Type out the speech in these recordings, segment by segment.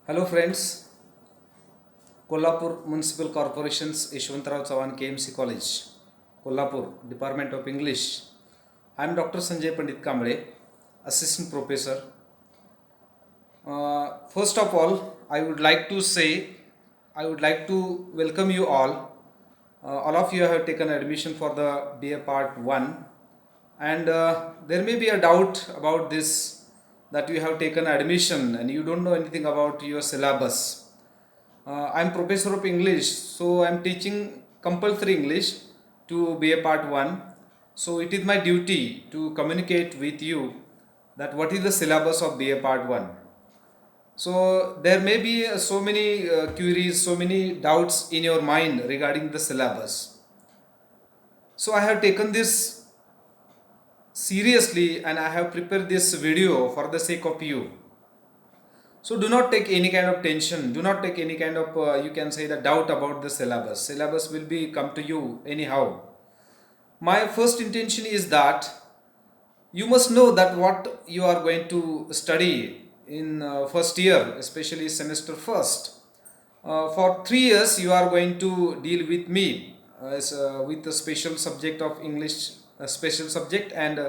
Hello friends, Kolhapur Municipal Corporation's Yeshwantrao Chavan KMC College, Kolhapur, Department of English. I am Dr. Sanjay Pandit Kamble, Assistant Professor. First of all, I would like to welcome you all. All of you have taken admission for the BA Part 1, and there may be a doubt about this, that you have taken admission and you don't know anything about your syllabus. I am Professor of English, so I am teaching compulsory English to BA Part 1. So it is my duty to communicate with you that what is the syllabus of BA Part 1. So there may be so many queries, so many doubts in your mind regarding the syllabus. So I have taken this seriously and I have prepared this video for the sake of you. So do not take any kind of tension, do not take any kind of you can say the doubt about the syllabus. Syllabus will be come to you anyhow. My first intention is that you must know that what you are going to study in first year, especially semester first. For 3 years you are going to deal with me with the special subject of English, special subject, and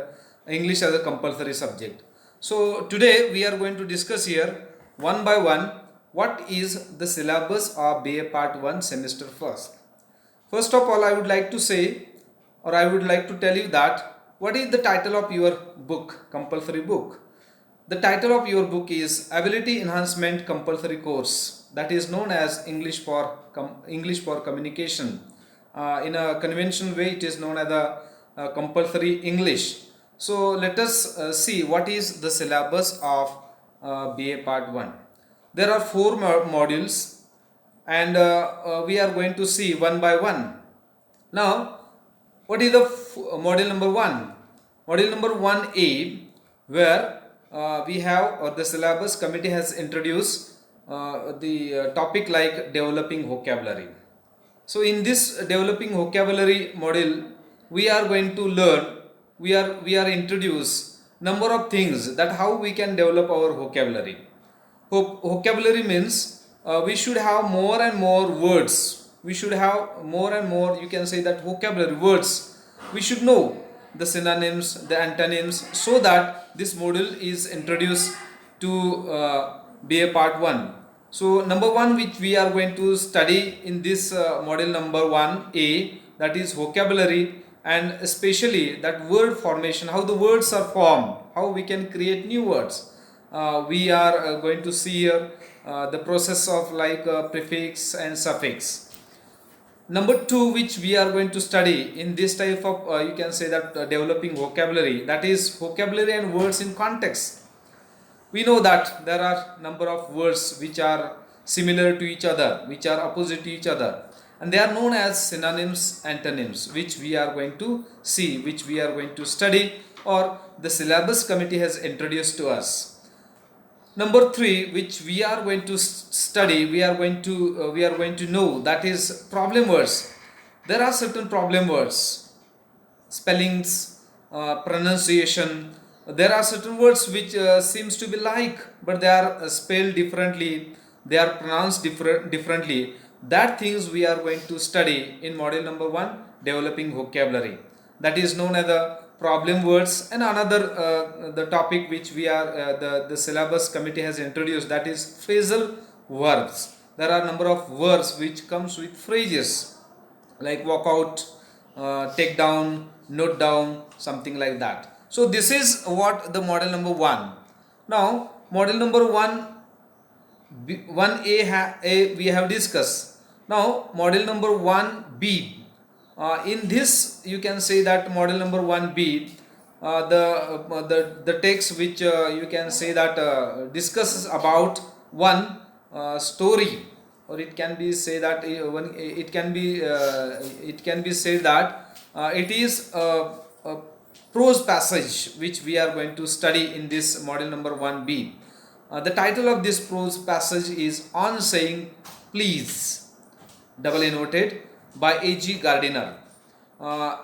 English as a compulsory subject. So today we are going to discuss here one by one what is the syllabus of BA Part 1 semester first. First of all, I would like to say, or I would like to tell you that what is the title of your book, compulsory book. The title of your book is Ability Enhancement Compulsory Course, that is known as English for Communication. In a conventional way, it is known as the compulsory English. So let us see what is the syllabus of BA Part 1. There are 4 modules and we are going to see one by one. Now, what is the module number 1? Module number 1A, where we have, or the syllabus committee has introduced the topic like developing vocabulary. So in this developing vocabulary module, we are going to learn, we are introduce number of things that how we can develop our vocabulary. Vocabulary means we should have more and more words. We should have more and more, you can say that vocabulary words. We should know the synonyms, the antonyms, so that this module is introduced to BA Part 1. So number 1 which we are going to study in this module number 1A, that is vocabulary, and especially that word formation, how the words are formed, how we can create new words. We are going to see here the process of like prefix and suffix. Number 2 which we are going to study in this type of you can say that developing vocabulary, that is vocabulary and words in context. We know that there are number of words which are similar to each other, which are opposite to each other, and they are known as synonyms, antonyms, which we are going to see, which we are going to study, or the syllabus committee has introduced to us. Number 3 which we are going to study, we are going to know, that is problem words. There are certain problem words, spellings, pronunciation. There are certain words which seems to be like, but they are spelled differently, they are pronounced differently. That things we are going to study in module number 1, developing vocabulary. That is known as the problem words. And another the topic which we are the syllabus committee has introduced, that is phrasal verbs. There are number of verbs which comes with phrases like walk out, take down, note down, something like that. So this is what the model number 1. Now model number 1A we have discussed. Now model number 1B. In this you can say that model number 1B, the text which you can say that discusses about one story, or it can be say that it can be said that it is a prose passage which we are going to study in this model number 1B. The title of this prose passage is On Saying Please, double A noted, by A.G. Gardiner.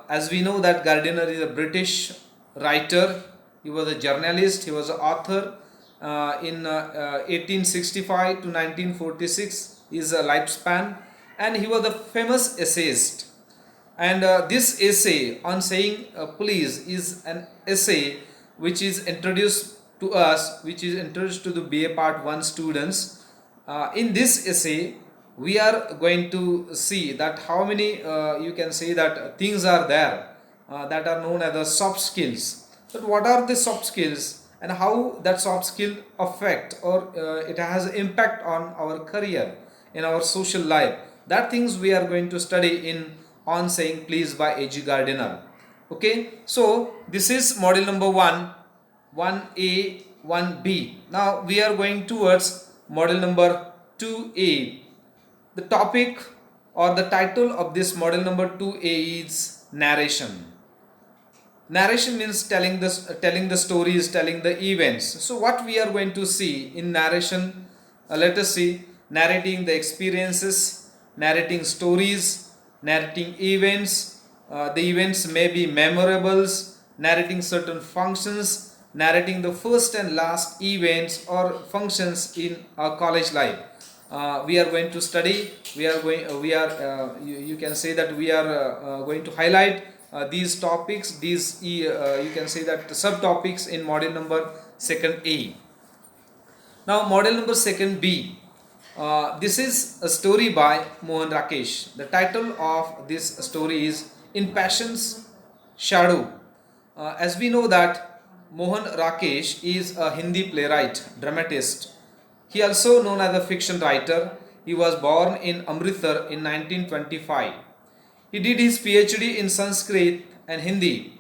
As we know that Gardiner is a British writer, he was a journalist, he was an author, in 1865 to 1946 is a lifespan, and he was a famous essayist. And this essay on saying please is an essay which is introduced to us, which is introduced to the BA Part 1 students. In this essay, we are going to see that how many you can say that things are there that are known as the soft skills. But what are the soft skills and how that soft skill affect or it has impact on our career, in our social life? That things we are going to study in On Saying Please by A.G. Gardiner. Okay, so this is model number 1, 1A, 1B. Now we are going towards model number 2A. The topic or the title of this model number 2A is narration. Narration means telling the stories, telling the events. So what we are going to see in narration, let us see: narrating the experiences, narrating stories, narrating events. The events may be memorables, narrating certain functions, narrating the first and last events or functions in our college life. We are going to study. You can say that we are going to highlight these topics, these you can say that subtopics in model number 2A. Now model number 2B. This is a story by Mohan Rakesh. The title of this story is In Passion's Shadow. As we know that Mohan Rakesh is a Hindi playwright, dramatist. He also known as a fiction writer. He was born in Amritsar in 1925. He did his PhD in Sanskrit and Hindi.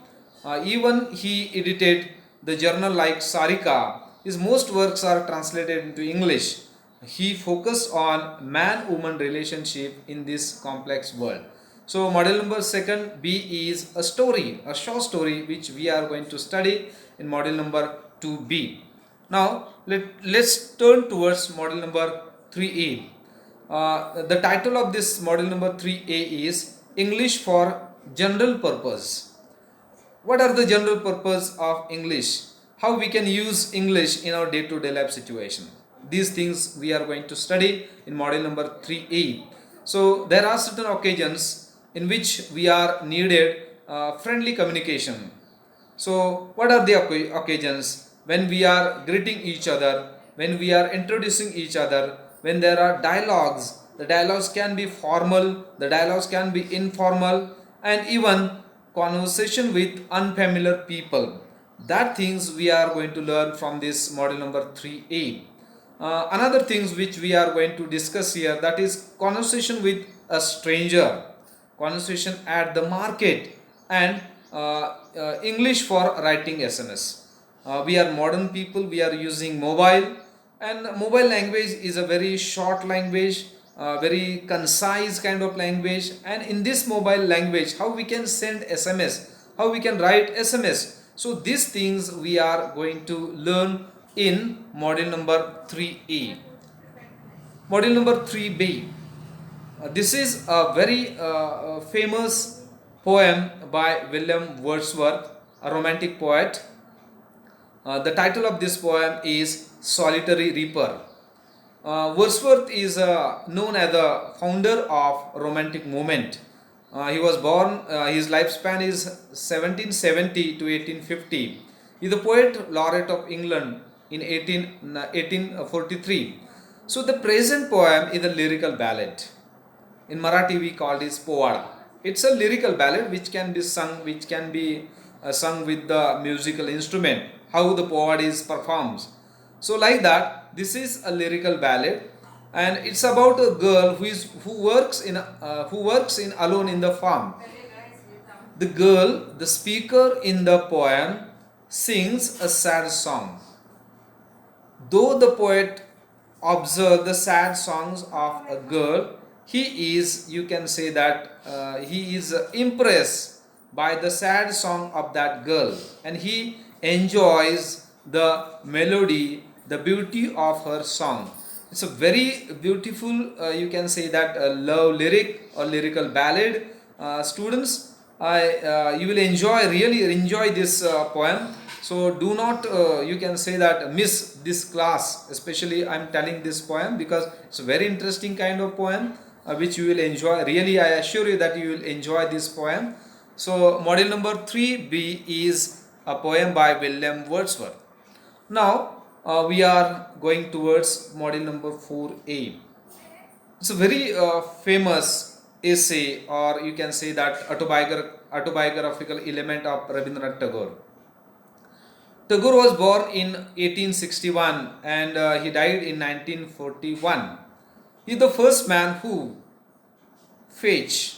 Even he edited the journal like Sarika. His most works are translated into English. He focused on man-woman relationship in this complex world. So model number 2B is a story, a short story which we are going to study in model number 2B. Now let's turn towards model number 3A. The title of this model number 3A is English for General Purpose. What are the general purpose of English? How we can use English in our day-to-day life situation? These things we are going to study in model number 3A. So there are certain occasions in which we are needed friendly communication. So what are the occasions? When we are greeting each other, when we are introducing each other, when there are dialogues. The dialogues can be formal, the dialogues can be informal, and even conversation with unfamiliar people. That things we are going to learn from this model number 3A. Another things which we are going to discuss here, that is conversation with a stranger, conversation at the market, and English for writing SMS. We are modern people, we are using mobile, and mobile language is a very short language, very concise kind of language. And in this mobile language, how we can send SMS, how we can write SMS. So these things we are going to learn in model number 3A. Model number 3B. This is a very famous poem by William Wordsworth, a romantic poet. The title of this poem is Solitary Reaper. Wordsworth is known as the founder of Romantic movement. He was born, his lifespan is 1770 to 1850. He is the poet laureate of England in 1843. So the present poem is a lyrical ballad. In Marathi we call this povada. It's a lyrical ballad which can be sung, sung with the musical instrument, how the povada is performed. So like that, this is a lyrical ballad, and it's about a girl who works in alone in the farm. The girl, the speaker in the poem, sings a sad song. Though the poet observes the sad songs of a girl, he is, you can say that he is impressed by the sad song of that girl, and he enjoys the melody, the beauty of her song. It's a very beautiful, you can say that a love lyric or lyrical ballad. Students, You will really enjoy this poem. So do not, you can say that, miss this class. Especially I'm telling this poem because it's a very interesting kind of poem which you will enjoy. Really, I assure you that you will enjoy this poem. So model number 3B is a poem by William Wordsworth. Now we are going towards model number 4A. It's a very famous essay, or you can say that autobiographical element of Rabindranath Tagore. Tagore was born in 1861 and he died in 1941. He is the first man fetch,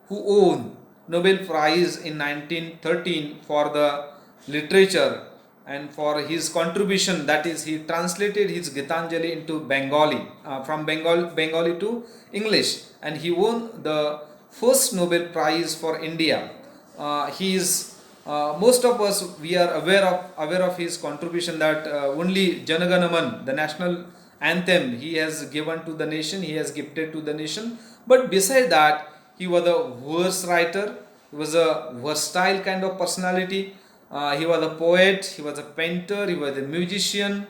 who won Nobel Prize in 1913 for the literature and for his contribution, that is he translated his Gitanjali into Bengali, from Bengali to English, and he won the first Nobel Prize for India. He is most of us, we are aware of his contribution, that only Janaganaman, the national anthem, he has given to the nation, he has gifted to the nation. But beside that, he was a verse writer, he was a versatile kind of personality. He was a poet, he was a painter, he was a musician,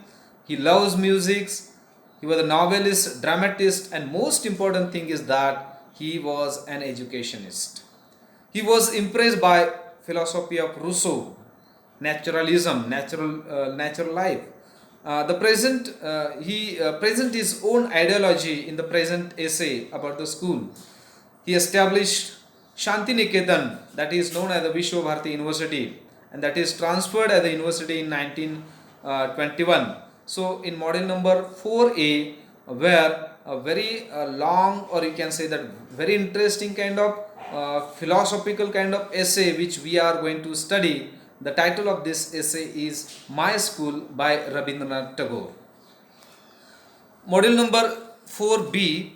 he loves music, he was a novelist, dramatist, and most important thing is that he was an educationist. He was impressed by philosophy of Rousseau, naturalism, natural life. He present his own ideology in the present essay about the school. He established Shantiniketan, that is known as the Vishwa Bharati University, and that is transferred as the university in 1921. So in model number 4A, where a very long, or you can say that very interesting kind of philosophical kind of essay which we are going to study. The title of this essay is My School by Rabindranath Tagore. Model number 4B,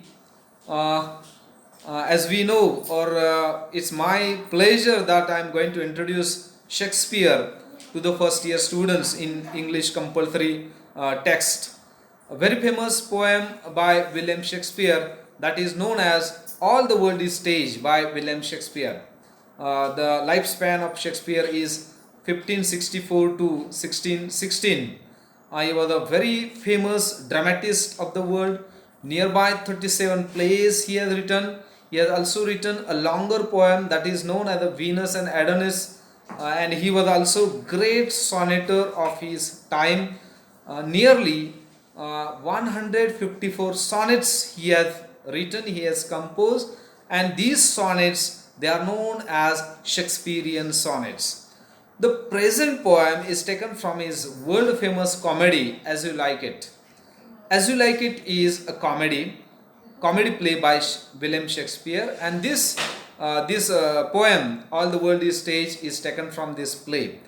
as we know, or it's my pleasure that I am going to introduce Shakespeare to the first year students in English compulsory text. A very famous poem by William Shakespeare, that is known as All the World is Stage by William Shakespeare. The lifespan of Shakespeare is 1564 to 1616. He was a very famous dramatist of the world. Nearby 37 plays he has written. He has also written a longer poem that is known as the Venus and Adonis, and he was also great sonneter of his time. Nearly 154 sonnets he has written, he has composed, and these sonnets, they are known as Shakespearean sonnets. The present poem is taken from his world famous comedy As You Like It. As You Like It is a comedy play by William Shakespeare, and this poem All the World is Stage is taken from this play.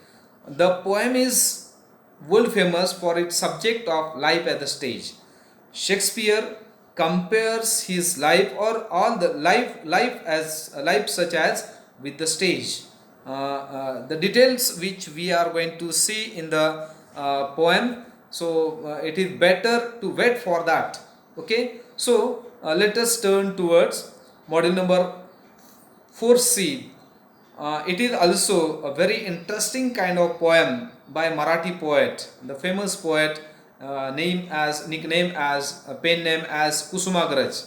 The poem is world famous for its subject of life at the stage. Shakespeare compares his life, or all the life such as with the stage. The details which we are going to see in the poem, so it is better to wait for that. Okay, so let us turn towards model number 4C. It is also a very interesting kind of poem by Marathi poet, the famous poet pen name as Kusumagraj.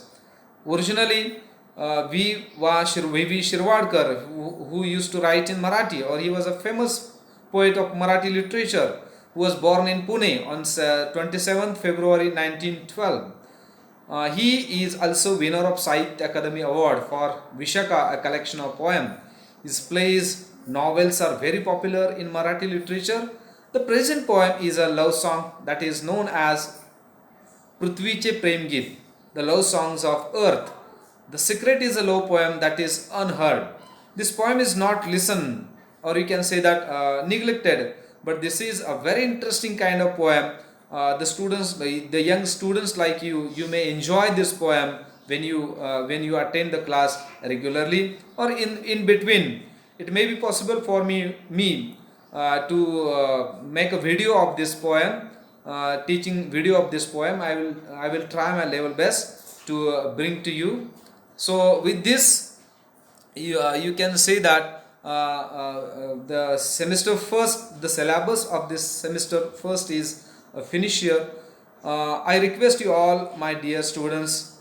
Originally, V. Shirwadkar, who used to write in Marathi, or he was a famous poet of Marathi literature, who was born in Pune on 27th February 1912. He is also winner of Sahitya Akademi Award for Vishaka, a collection of poems. His plays, novels are very popular in Marathi literature. The present poem is a love song that is known as Prithviche Prem Geet, the love songs of earth. The Secret is a love poem that is unheard. This poem is not listened, or you can say that neglected, but this is a very interesting kind of poem. The young students like you may enjoy this poem when you attend the class regularly, or in between. It may be possible for me to make a video of this poem, teaching video of this poem. I will try my level best to bring to you. So with this, you can say that the semester first, the syllabus of this semester first is finished here. I request you all, my dear students,